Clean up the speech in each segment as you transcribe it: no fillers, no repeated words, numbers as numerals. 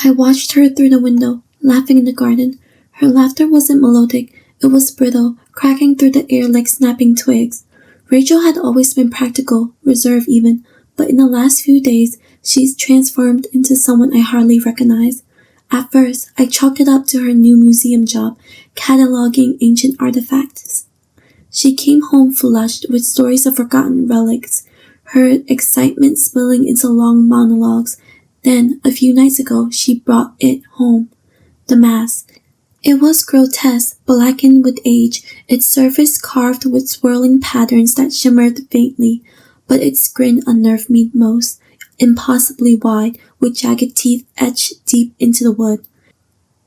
I watched her through the window, laughing in the garden. Her laughter wasn't melodic, it was brittle, cracking through the air like snapping twigs. Rachel had always been practical, reserved even, but in the last few days, she's transformed into someone I hardly recognize. At first, I chalked it up to her new museum job, cataloging ancient artifacts. She came home flushed with stories of forgotten relics, her excitement spilling into long monologues. Then, a few nights ago, she brought it home. The mask. It was grotesque, blackened with age, its surface carved with swirling patterns that shimmered faintly, but its grin unnerved me most, impossibly wide, with jagged teeth etched deep into the wood.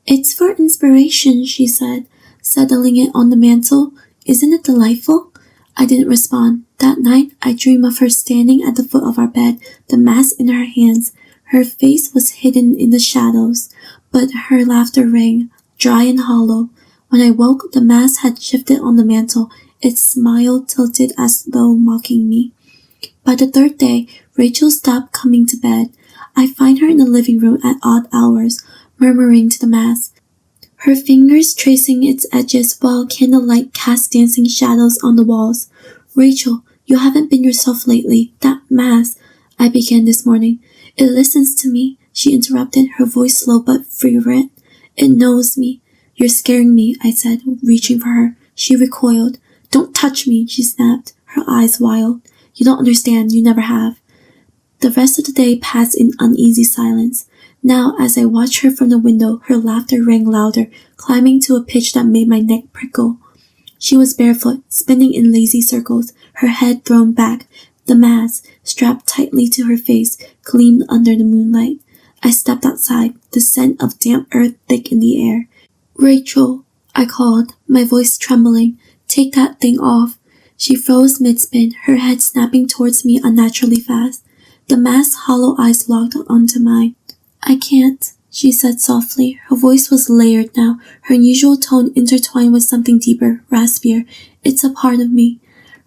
It's for inspiration, she said, settling it on the mantel. Isn't it delightful? I didn't respond. That night, I dreamed of her standing at the foot of our bed, the mask in her hands. Her face was hidden in the shadows, but her laughter rang, dry and hollow. When I woke, the mask had shifted on the mantel, its smile tilted as though mocking me. By the third day, Rachel stopped coming to bed. I find her in the living room at odd hours, murmuring to the mask, her fingers tracing its edges while candlelight cast dancing shadows on the walls. Rachel, you haven't been yourself lately. That mask, I began this morning. It listens to me, she interrupted, her voice slow but fervent. It knows me. You're scaring me, I said, reaching for her. She recoiled. Don't touch me, she snapped, her eyes wild. You don't understand, you never have. The rest of the day passed in uneasy silence. Now, as I watched her from the window, her laughter rang louder, climbing to a pitch that made my neck prickle. She was barefoot, spinning in lazy circles, her head thrown back. The mask, strapped tightly to her face, gleamed under the moonlight. I stepped outside, the scent of damp earth thick in the air. Rachel, I called, my voice trembling. Take that thing off. She froze mid-spin, her head snapping towards me unnaturally fast. The mask's hollow eyes locked onto mine. I can't, she said softly. Her voice was layered now, her unusual tone intertwined with something deeper, raspier. It's a part of me.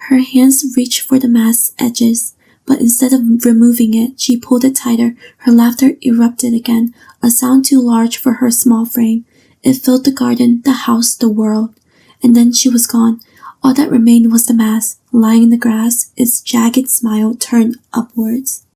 Her hands reached for the mask's edges, but instead of removing it, she pulled it tighter. Her laughter erupted again, a sound too large for her small frame. It filled the garden, the house, the world. And then she was gone. All that remained was the mask, lying in the grass, its jagged smile turned upwards.